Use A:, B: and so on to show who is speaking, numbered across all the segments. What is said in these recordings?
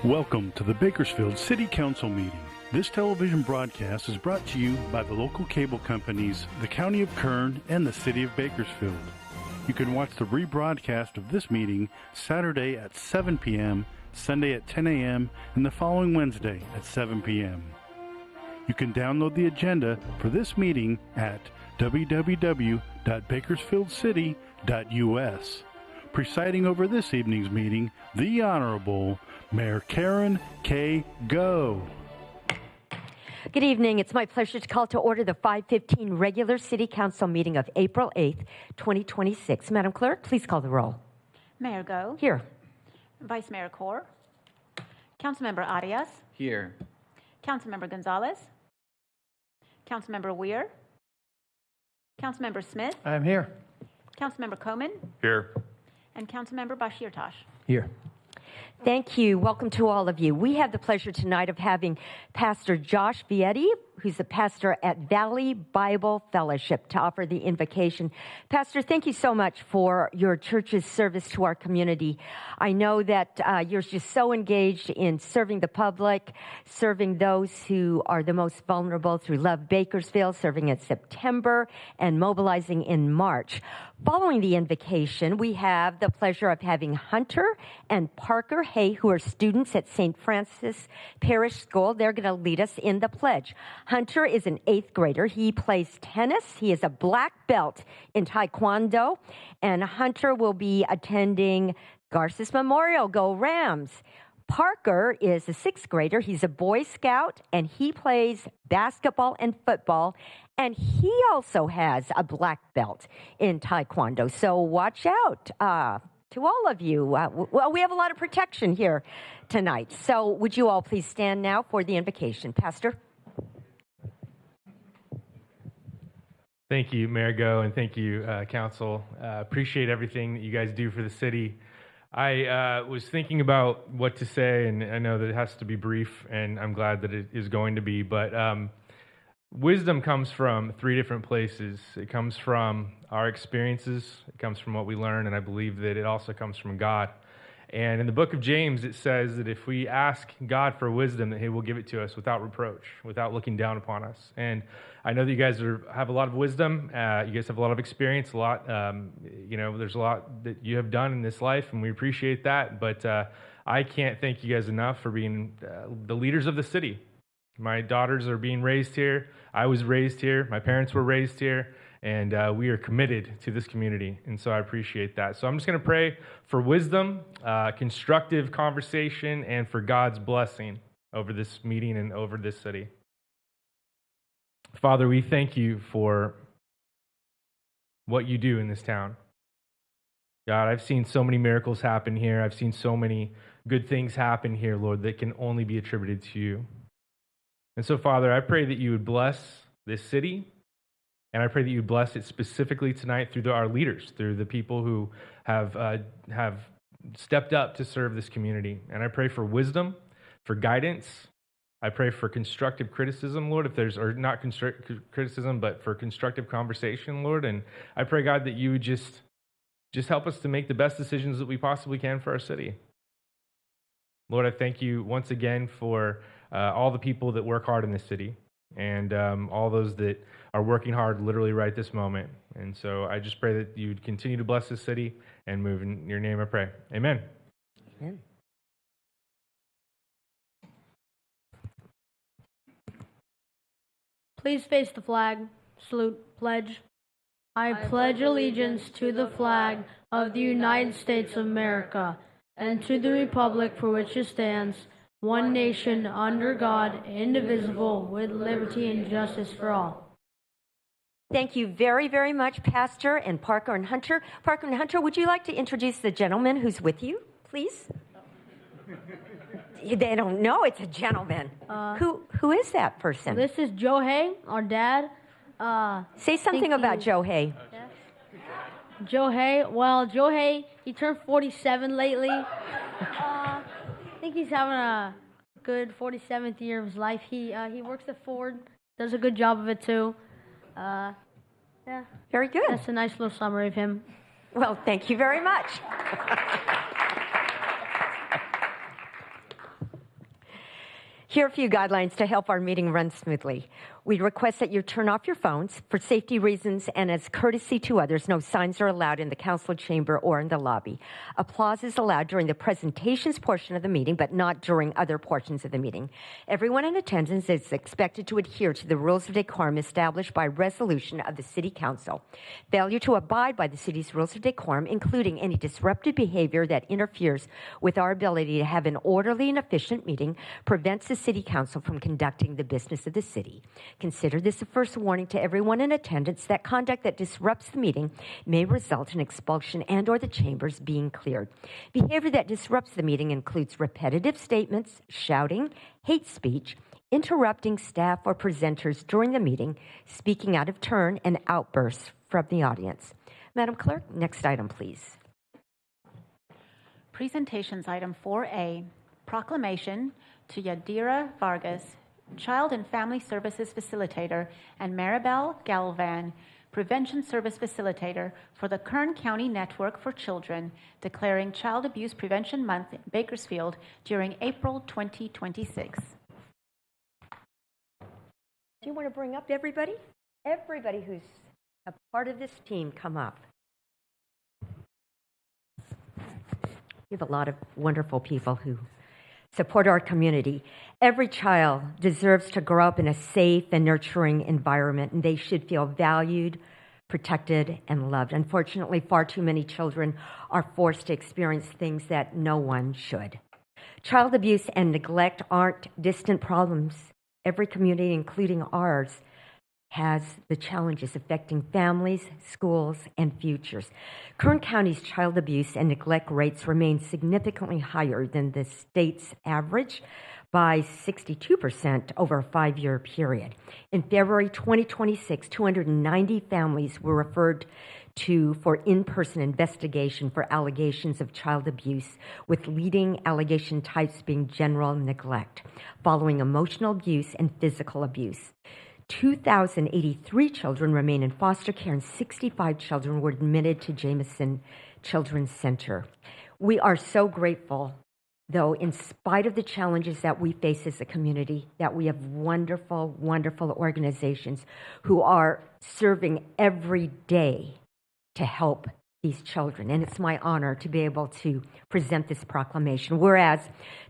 A: Welcome to the Bakersfield City Council meeting. This television broadcast is brought to you by the local cable companies, the County of Kern, and the City of Bakersfield. You can watch the rebroadcast of this meeting Saturday at 7 p.m., Sunday at 10 a.m., and the following Wednesday at 7 p.m. You can download the agenda for this meeting at www.bakersfieldcity.us. Presiding over this evening's meeting, the Honorable Mayor Karen K. Go.
B: Good evening. It's my pleasure to call to order the 5:15 regular City Council meeting of April 8th, 2026. Madam Clerk, please call the roll.
C: Mayor Go.
B: Here.
C: Vice Mayor Kaur. Councilmember Arias.
D: Here.
C: Councilmember Gonzalez. Councilmember Weir. Councilmember Smith.
D: I'm here.
C: Councilmember Koman.
D: Here.
C: And Councilmember Bashir Tosh.
D: Here.
B: Thank you. Welcome to all of you. We have the pleasure tonight of having Pastor Josh Vietti, who's a pastor at Valley Bible Fellowship, to offer the invocation. Pastor, thank you so much for your church's service to our community. I know that you're just so engaged in serving the public, serving those who are the most vulnerable through Love Bakersfield, serving in September, and mobilizing in March. Following the invocation, we have the pleasure of having Hunter and Parker Hay, who are students at St. Francis Parish School. They're going to lead us in the pledge. Hunter is an 8th grader. He plays tennis. He is a black belt in Taekwondo. And Hunter will be attending Garces Memorial. Go Rams! Parker is a 6th grader. He's a Boy Scout, and he plays basketball and football. And he also has a black belt in Taekwondo. So watch out to all of you. Well, we have a lot of protection here tonight. So would you all please stand now for the invocation. Pastor?
E: Thank you, Mayor Go, and thank you, Council. Appreciate everything that you guys do for the city. I was thinking about what to say, and I know that it has to be brief, and I'm glad that it is going to be, but wisdom comes from 3 different places. It comes from our experiences, it comes from what we learn, and I believe that it also comes from God. And in the book of James, it says that if we ask God for wisdom, that he will give it to us without reproach, without looking down upon us. And I know that you guys have a lot of wisdom. You guys have a lot of experience, there's a lot that you have done in this life, and we appreciate that. But I can't thank you guys enough for being the leaders of the city. My daughters are being raised here. I was raised here. My parents were raised here. And we are committed to this community, and so I appreciate that. So I'm just going to pray for wisdom, constructive conversation, and for God's blessing over this meeting and over this city. Father, we thank you for what you do in this town. God, I've seen so many miracles happen here. I've seen so many good things happen here, Lord, that can only be attributed to you. And so, Father, I pray that you would bless this city. And I pray that you bless it specifically tonight through our leaders, through the people who have stepped up to serve this community. And I pray for wisdom, for guidance. I pray for constructive criticism, Lord, or not constructive criticism, but for constructive conversation, Lord. And I pray, God, that you would just help us to make the best decisions that we possibly can for our city. Lord, I thank you once again for all the people that work hard in this city, and all those that are working hard literally right this moment. And so I just pray that you'd continue to bless this city and move in your name, I pray. Amen.
B: Amen.
F: Please face the flag. Salute. Pledge. I pledge allegiance to the flag of the United States of America and to the republic for which it stands, one nation, under God, indivisible, with liberty and justice for all.
B: Thank you very, very much, Pastor and Parker and Hunter. Parker and Hunter, would you like to introduce the gentleman who's with you, please? They don't know it's a gentleman. Who is that person?
F: This is Joe Hay, our dad.
B: Say something about Joe Hay.
F: Yeah. Joe Hay, Joe Hay, he turned 47 lately. I think he's having a good 47th year of his life. He works at Ford, does a good job of it too. Yeah.
B: Very good.
F: That's a nice little summary of him.
B: Well, thank you very much. Here are a few guidelines to help our meeting run smoothly. We request that you turn off your phones for safety reasons and as courtesy to others. No signs are allowed in the council chamber or in the lobby. Applause is allowed during the presentations portion of the meeting, but not during other portions of the meeting. Everyone in attendance is expected to adhere to the rules of decorum established by resolution of the City Council. Failure to abide by the city's rules of decorum, including any disruptive behavior that interferes with our ability to have an orderly and efficient meeting, prevents the City Council from conducting the business of the city. Consider this a first warning to everyone in attendance that conduct that disrupts the meeting may result in expulsion and or the chambers being cleared. Behavior that disrupts the meeting includes repetitive statements, shouting, hate speech, interrupting staff or presenters during the meeting, speaking out of turn, and outbursts from the audience. Madam Clerk, next item, please.
C: Presentations item 4A, proclamation to Yadira Vargas, Child and Family Services Facilitator, and Maribel Galvan, Prevention Service Facilitator for the Kern County Network for Children, declaring Child Abuse Prevention Month in Bakersfield during April 2026.
B: Do you want to bring up everybody? Everybody who's a part of this team, come up. We have a lot of wonderful people who support our community. Every child deserves to grow up in a safe and nurturing environment, and they should feel valued, protected, and loved. Unfortunately, far too many children are forced to experience things that no one should. Child abuse and neglect aren't distant problems. Every community, including ours, has the challenges affecting families, schools, and futures. Kern County's child abuse and neglect rates remain significantly higher than the state's average by 62% over a 5-year period. In February 2026, 290 families were referred to for in-person investigation for allegations of child abuse, with leading allegation types being general neglect, following emotional abuse and physical abuse. 2,083 children remain in foster care and 65 children were admitted to Jameson Children's Center. We are so grateful, though, in spite of the challenges that we face as a community, that we have wonderful, wonderful organizations who are serving every day to help these children. And it's my honor to be able to present this proclamation. Whereas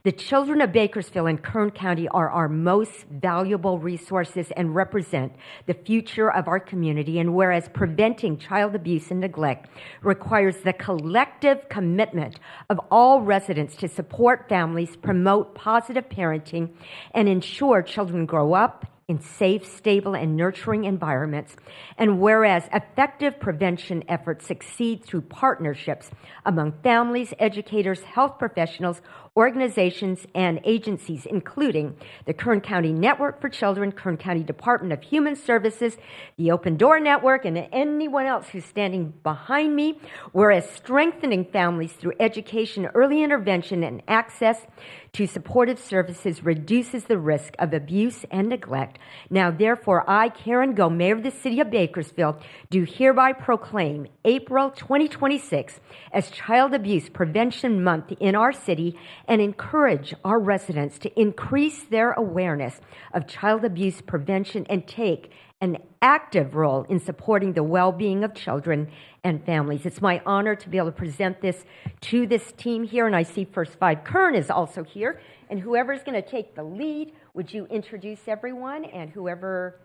B: the children of Bakersfield and Kern County are our most valuable resources and represent the future of our community. And whereas preventing child abuse and neglect requires the collective commitment of all residents to support families, promote positive parenting, and ensure children grow up in safe, stable, and nurturing environments. And whereas effective prevention efforts succeed through partnerships among families, educators, health professionals, organizations, and agencies, including the Kern County Network for Children, Kern County Department of Human Services, the Open Door Network, and anyone else who's standing behind me, whereas strengthening families through education, early intervention, and access to supportive services reduces the risk of abuse and neglect. Now, therefore, I, Karen Go, Mayor of the City of Bakersfield, do hereby proclaim April 2026 as Child Abuse Prevention Month in our city and encourage our residents to increase their awareness of child abuse prevention and take an active role in supporting the well-being of children and families. It's my honor to be able to present this to this team here, and I see First Five Kern is also here, and whoever's going to take the lead, would you introduce everyone, and whoever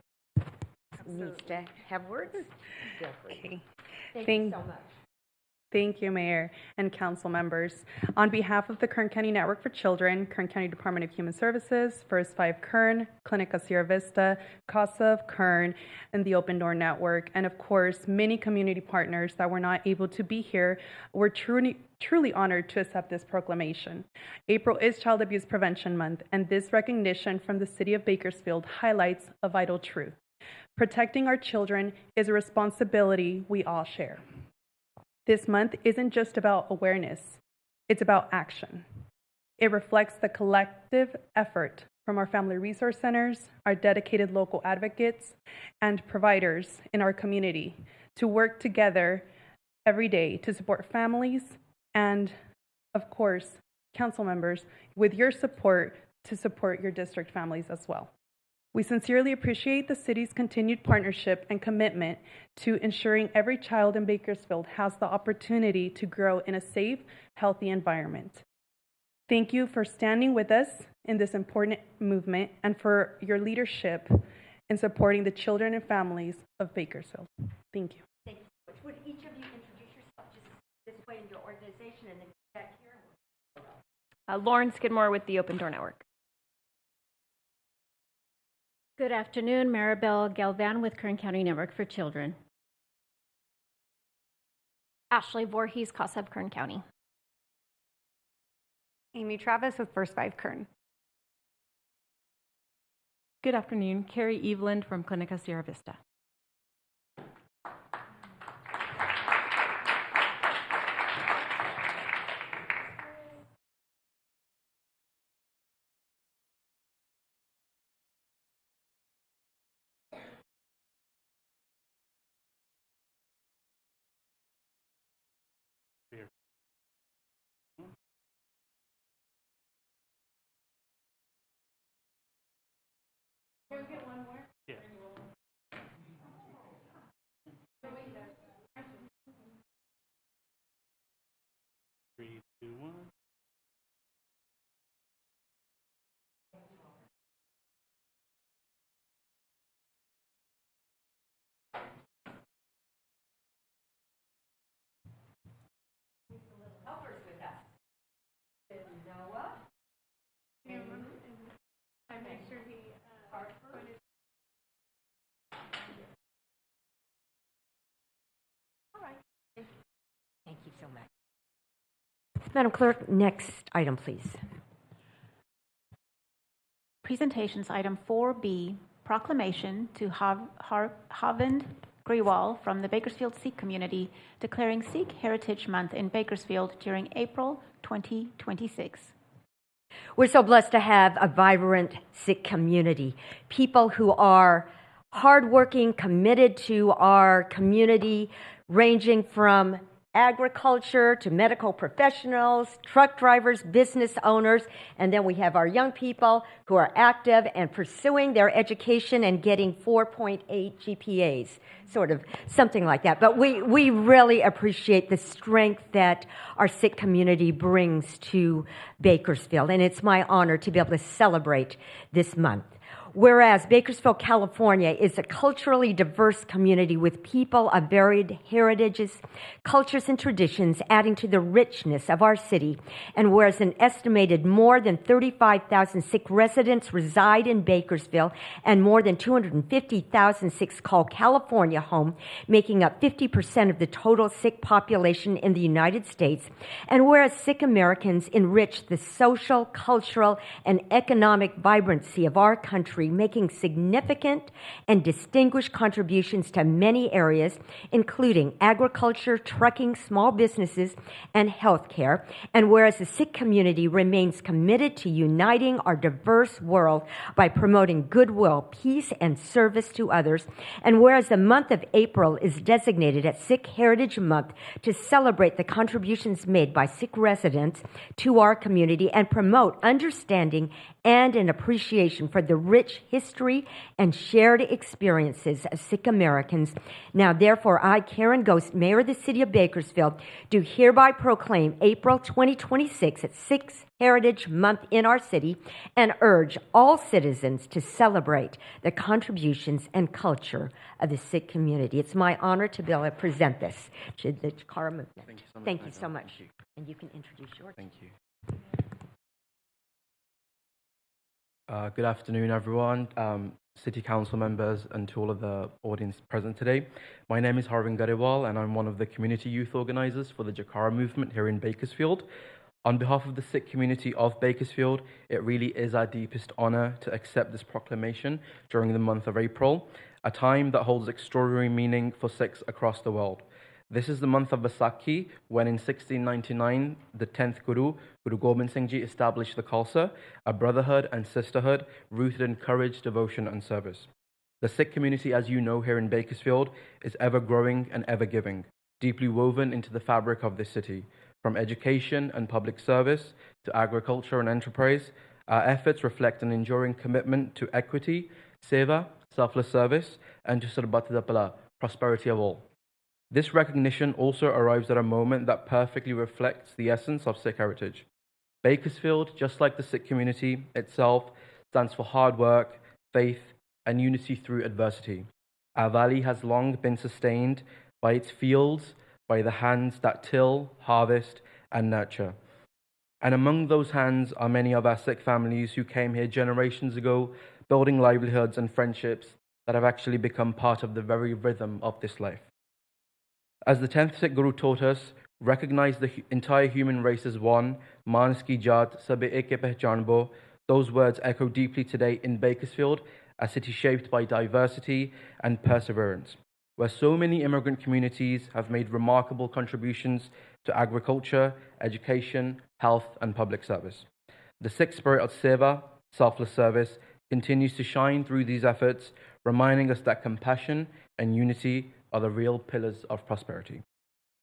B: needs to have words, feel free.
D: Okay.
B: Thank you so much.
D: Thank you, Mayor and council members. On behalf of the Kern County Network for Children, Kern County Department of Human Services, First Five Kern, Clinica Sierra Vista, CASA of Kern, and the Open Door Network, and of course, many community partners that were not able to be here, we're truly honored to accept this proclamation. April is Child Abuse Prevention Month, and this recognition from the City of Bakersfield highlights a vital truth. Protecting our children is a responsibility we all share. This month isn't just about awareness, it's about action. It reflects the collective effort from our family resource centers, our dedicated local advocates, and providers in our community to work together every day to support families and, of course, council members with your support to support your district families as well. We sincerely appreciate the city's continued partnership and commitment to ensuring every child in Bakersfield has the opportunity to grow in a safe, healthy environment. Thank you for standing with us in this important movement and for your leadership in supporting the children and families of Bakersfield. Thank you.
B: Thank you so much. Would each of you introduce yourself just this way in your organization and then back here?
G: Lauren Skidmore with the Open Door Network.
C: Good afternoon, Maribel Galvan with Kern County Network for Children.
G: Ashley Voorhees, Casa of Kern County.
H: Amy Travis with First 5 Kern.
I: Good afternoon, Carrie Eveland from Clinica Sierra Vista.
B: Can we get one more?
A: Yeah. Three, two, one.
B: Helpers with us. Noah.
H: I make sure he
B: All right. Thank you so much. Madam Clerk, next item, please.
C: Presentations item 4B, proclamation to Havind Grewal from the Bakersfield Sikh community declaring Sikh Heritage Month in Bakersfield during April 2026.
B: We're so blessed to have a vibrant Sikh community, people who are hardworking, committed to our community, ranging from agriculture to medical professionals, truck drivers, business owners, and then we have our young people who are active and pursuing their education and getting 4.8 GPAs, sort of something like that. But we really appreciate the strength that our Sikh community brings to Bakersfield, and it's my honor to be able to celebrate this month. Whereas Bakersfield, California is a culturally diverse community with people of varied heritages, cultures, and traditions, adding to the richness of our city. And whereas an estimated more than 35,000 Sikh residents reside in Bakersfield and more than 250,000 Sikhs call California home, making up 50% of the total Sikh population in the United States. And whereas Sikh Americans enrich the social, cultural, and economic vibrancy of our country, making significant and distinguished contributions to many areas, including agriculture, trucking, small businesses, and healthcare. And whereas the Sikh community remains committed to uniting our diverse world by promoting goodwill, peace, and service to others, and whereas the month of April is designated as Sikh Heritage Month to celebrate the contributions made by Sikh residents to our community and promote understanding and an appreciation for the rich history and shared experiences of Sikh Americans. Now, therefore, I, Karen Ghost, Mayor of the City of Bakersfield, do hereby proclaim April 2026 as Sikh Heritage Month in our city and urge all citizens to celebrate the contributions and culture of the Sikh community. It's my honor to be able to present this to the Chakara movement. Thank you so much. And you can introduce yours.
J: Thank you. Good afternoon, everyone, City Council members, and to all of the audience present today. My name is Harvind Garewal, and I'm one of the community youth organizers for the Jakara movement here in Bakersfield. On behalf of the Sikh community of Bakersfield, it really is our deepest honor to accept this proclamation during the month of April, a time that holds extraordinary meaning for Sikhs across the world. This is the month of Vaisakhi, when in 1699, the 10th Guru, Guru Gobind Singh Ji, established the Khalsa, a brotherhood and sisterhood rooted in courage, devotion, and service. The Sikh community, as you know, here in Bakersfield, is ever growing and ever giving, deeply woven into the fabric of this city. From education and public service to agriculture and enterprise, Our efforts reflect an enduring commitment to equity, seva, selfless service, and to sarbatadapala, prosperity of all. This recognition also arrives at a moment that perfectly reflects the essence of Sikh heritage. Bakersfield, just like the Sikh community itself, stands for hard work, faith, and unity through adversity. Our valley has long been sustained by its fields, by the hands that till, harvest, and nurture. And among those hands are many of our Sikh families who came here generations ago, building livelihoods and friendships that have actually become part of the very rhythm of this life. As the 10th Sikh Guru taught us, recognize the entire human race as one, Mans ki jaat, sabe ek pehchanbo. Those words echo deeply today in Bakersfield, a city shaped by diversity and perseverance, where so many immigrant communities have made remarkable contributions to agriculture, education, health, and public service. The Sikh spirit of seva, selfless service, continues to shine through these efforts, reminding us that compassion and unity are the real pillars of prosperity.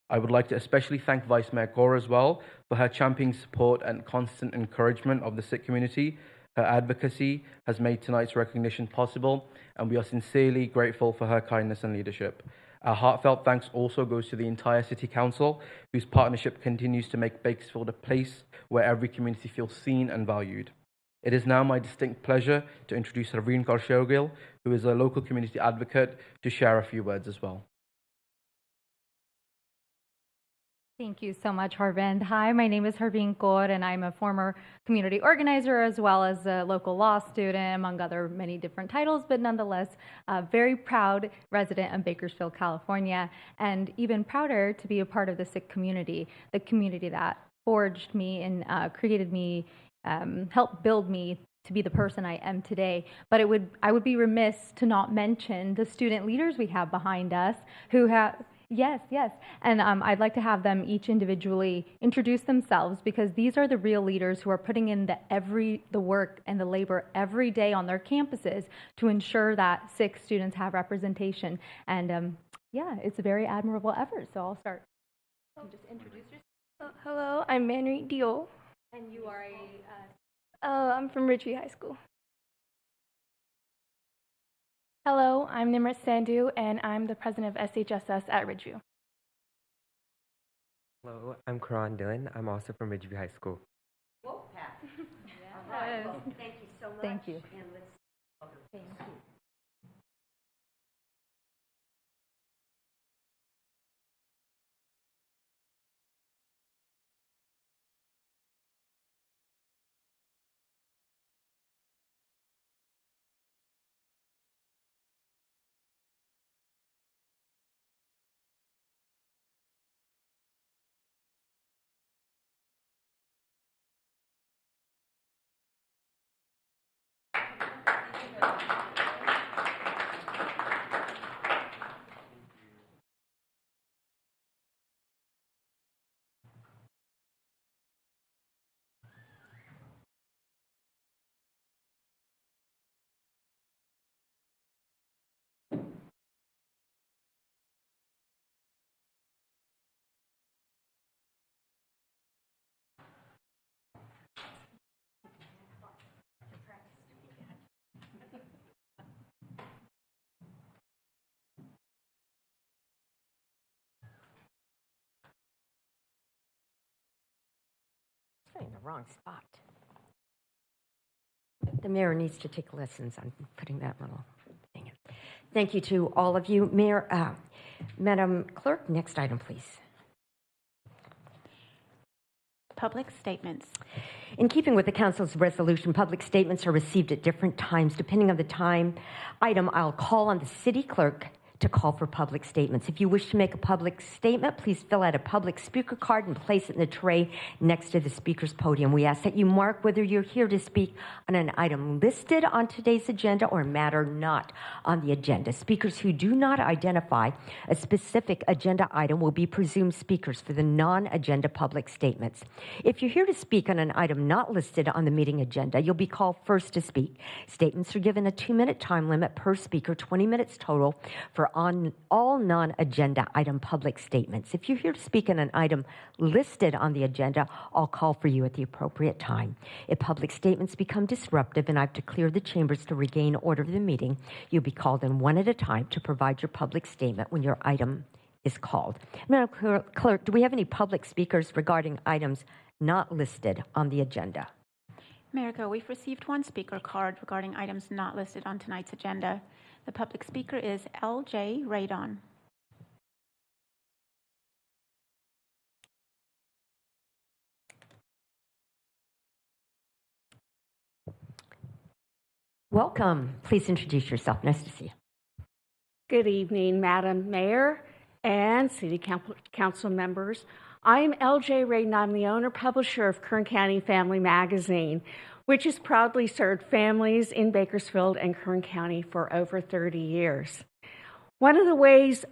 J: I would like to especially thank Vice Mayor Kaur as well for her championing support and constant encouragement of the Sikh community. Her advocacy has made tonight's recognition possible, and we are sincerely grateful for her kindness and leadership. Our heartfelt thanks also goes to the entire City Council, whose partnership continues to make Bakersfield a place where every community feels seen and valued. It is now my distinct pleasure to introduce Harveen Kaur Shergill, who is a local community advocate, to share a few words as well.
K: Thank you so much, Harvind. Hi, my name is Harveen Kaur, and I'm a former community organizer as well as a local law student, among other many different titles, but nonetheless, a very proud resident of Bakersfield, California, and even prouder to be a part of the Sikh community, the community that forged me and created me, helped build me to be the person I am today. But I would be remiss to not mention the student leaders we have behind us who have. Yes. And I'd like to have them each individually introduce themselves, because these are the real leaders who are putting in the work and the labor every day on their campuses to ensure that Sikh students have representation. And it's a very admirable effort. So I'll start. Just introduce yourself.
L: Hello, I'm Manri Dio.
K: And you are
L: I'm from Ridgeview High School.
M: Hello, I'm Nimrat Sandhu, and I'm the president of SHSS at Ridgeview.
N: Hello, I'm Karan Dillon. I'm also from Ridgeview High School.
B: Whoa, Pat. All right. Well, thank you so much.
K: Thank you.
B: And thank you. In the wrong spot. The mayor needs to take lessons on putting that little thing in. Thank you to all of you. Mayor, Madam Clerk, next item, please.
C: Public statements.
B: In keeping with the Council's resolution, public statements are received at different times. Depending on the item, I'll call on the City Clerk to call for public statements. If you wish to make a public statement, please fill out a public speaker card and place it in the tray next to the speaker's podium. We ask that you mark whether you're here to speak on an item listed on today's agenda or a matter not on the agenda. Speakers who do not identify a specific agenda item will be presumed speakers for the non-agenda public statements. If you're here to speak on an item not listed on the meeting agenda, you'll be called first to speak. Statements are given a 2-minute time limit per speaker, 20 minutes total for on all non-agenda item public statements. If you're here to speak on an item listed on the agenda, I'll call for you at the appropriate time. If public statements become disruptive and I have to clear the chambers to regain order of the meeting, you'll be called in one at a time to provide your public statement when your item is called. Madam Clerk, do we have any public speakers regarding items not listed on the agenda?
C: America, we've received one speaker card regarding items not listed on tonight's agenda. The public speaker is L.J. Radon.
B: Welcome. Please introduce yourself. Nice to see you.
O: Good evening, Madam Mayor and City Council members. I'm L.J. Radon. I'm the owner publisher of Kern County Family Magazine, which has proudly served families in Bakersfield and Kern County for over 30 years. One of the ways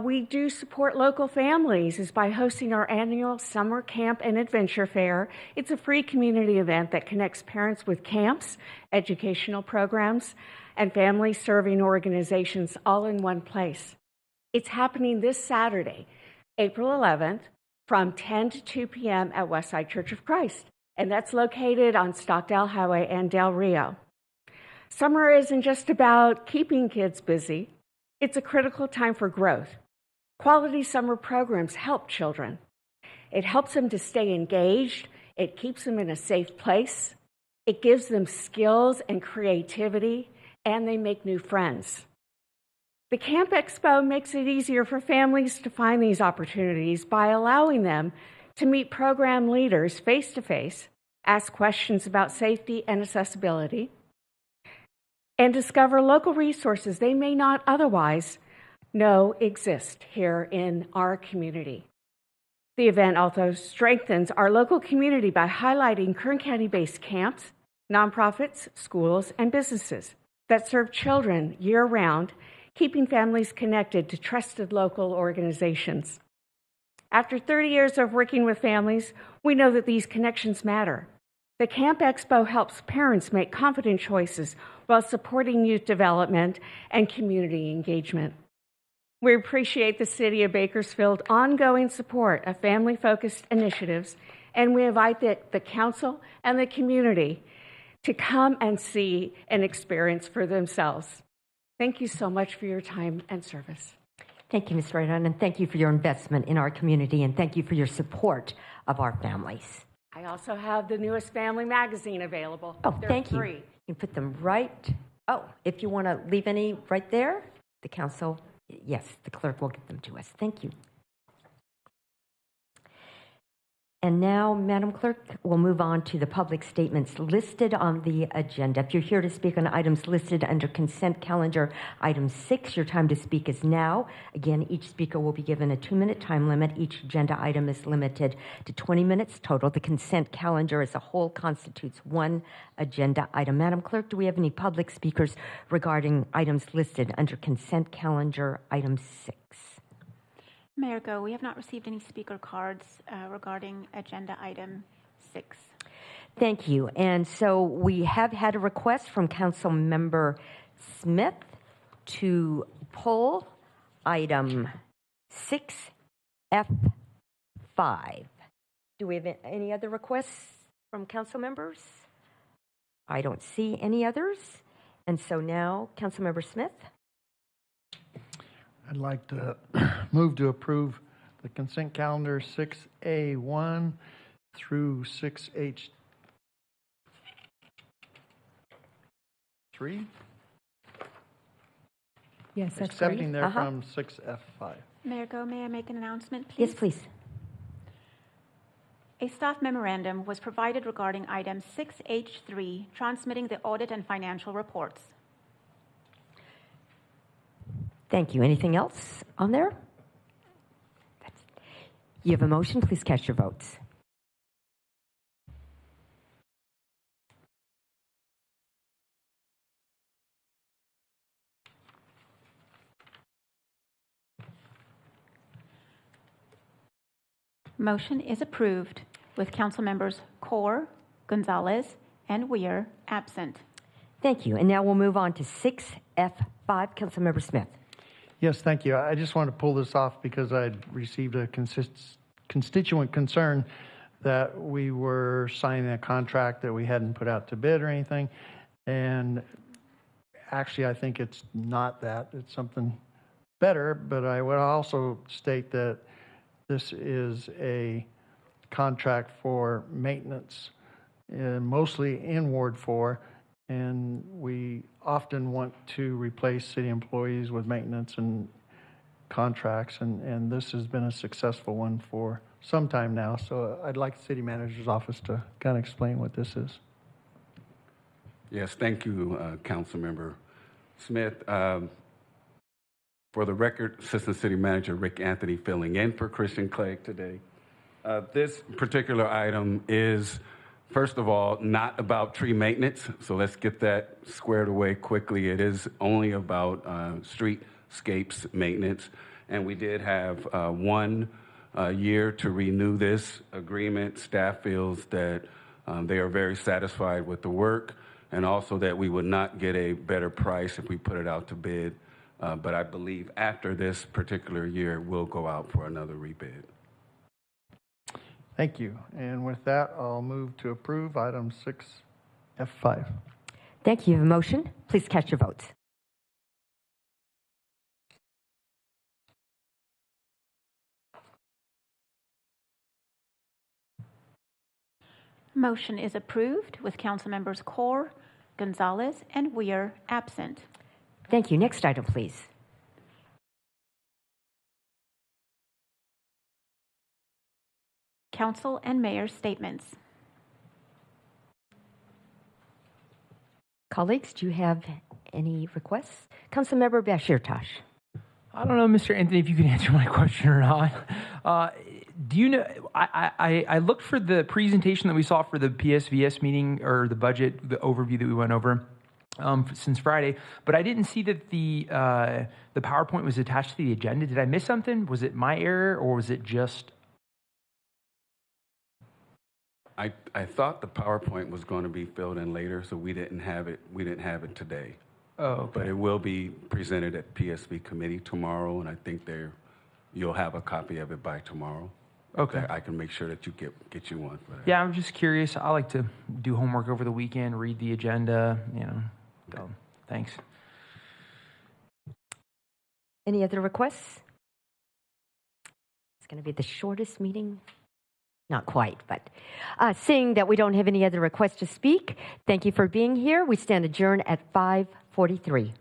O: we do support local families is by hosting our annual Summer Camp and Adventure Fair. It's a free community event that connects parents with camps, educational programs, and family-serving organizations all in one place. It's happening this Saturday, April 11th, from 10 to 2 p.m. at Westside Church of Christ, and that's located on Stockdale Highway and Del Rio. Summer isn't just about keeping kids busy. It's a critical time for growth. Quality summer programs help children. It helps them to stay engaged. It keeps them in a safe place. It gives them skills and creativity, and they make new friends. The Camp Expo makes it easier for families to find these opportunities by allowing them to meet program leaders face-to-face, ask questions about safety and accessibility, and discover local resources they may not otherwise know exist here in our community. The event also strengthens our local community by highlighting Kern County-based camps, nonprofits, schools, and businesses that serve children year-round, keeping families connected to trusted local organizations. After 30 years of working with families, we know that these connections matter. The Camp Expo helps parents make confident choices while supporting youth development and community engagement. We appreciate the City of Bakersfield's ongoing support of family-focused initiatives, and we invite the council and the community to come and see and experience for themselves. Thank you so much for your time and service.
B: Thank you, Ms. Radon, and thank you for your investment in our community, and thank you for your support of our families.
O: I also have the newest family magazine available.
B: Oh,
O: They're
B: thank
O: free.
B: you. You put them right. Oh, if you want to leave any right there, the council, yes, the clerk will get them to us. Thank you. And now, Madam Clerk, we'll move on to the public statements listed on the agenda. If you're here to speak on items listed under consent calendar, item 6, your time to speak is now. Again, each speaker will be given a 2-minute time limit. Each agenda item is limited to 20 minutes total. The consent calendar as a whole constitutes one agenda item. Madam Clerk, do we have any public speakers regarding items listed under consent calendar item 6?
C: Mayor Go, we have not received any speaker cards regarding agenda item 6.
B: Thank you. And so we have had a request from Council Member Smith to pull item 6F5. Do we have any other requests from council members? I don't see any others. And so now, Council Member Smith.
P: I'd like to move to approve the consent calendar 6A1 through 6H3.
K: Yes, that's
P: Accepting
K: great.
P: there from 6F5.
C: Mayor Go, may I make an announcement, please?
B: Yes, please.
C: A staff memorandum was provided regarding item 6H3, transmitting the audit and financial reports.
B: Thank you. Anything else on there? You have a motion. Please cast your votes.
C: Motion is approved with council members Kaur, Gonzalez, and Weir absent.
B: Thank you. And now we'll move on to 6F5. Councilmember Smith.
P: Yes, thank you. I just wanted to pull this off because I'd received a constituent concern that we were signing a contract that we hadn't put out to bid or anything. And actually, I think it's not that. It's something better, but I would also state that this is a contract for maintenance, mostly in Ward 4, and we often want to replace city employees with maintenance and contracts, and this has been a successful one for some time now. So I'd like the city manager's office to kind of explain what this is.
Q: Yes, thank you, Councilmember Smith. For the record, Assistant City Manager Rick Anthony filling in for Christian Clegg today. This particular item is, first of all, not about tree maintenance, so let's get that squared away quickly. It is only about streetscapes maintenance, and we did have 1 year to renew this agreement. Staff feels that they are very satisfied with the work, and also that we would not get a better price if we put it out to bid. But I believe after this particular year, we'll go out for another rebid.
P: Thank you. And with that, I'll move to approve item 6F5.
B: Thank you. A motion? Please cast your votes.
C: Motion is approved with council members Kaur, Gonzalez, and Weir absent.
B: Thank you. Next item, please.
C: Council and mayor statements.
B: Colleagues, do you have any requests? Councilmember Bashir Tosh.
R: I don't know, Mr. Anthony, if you can answer my question or not. Do you know, I looked for the presentation that we saw for the PSVS meeting, or the budget, the overview that we went over since Friday, but I didn't see that the PowerPoint was attached to the agenda. Did I miss something? Was it my error, or was it just...
Q: I thought the PowerPoint was going to be filled in later, so we didn't have it. We didn't have it today.
R: Oh, okay.
Q: But it will be presented at PSV committee tomorrow, and I think you'll have a copy of it by tomorrow.
R: Okay.
Q: I can make sure that you get you one for that.
R: Yeah, I'm just curious. I like to do homework over the weekend, read the agenda, So, thanks.
B: Any other requests? It's going to be the shortest meeting. Not quite, but seeing that we don't have any other requests to speak, thank you for being here. We stand adjourned at 5:43.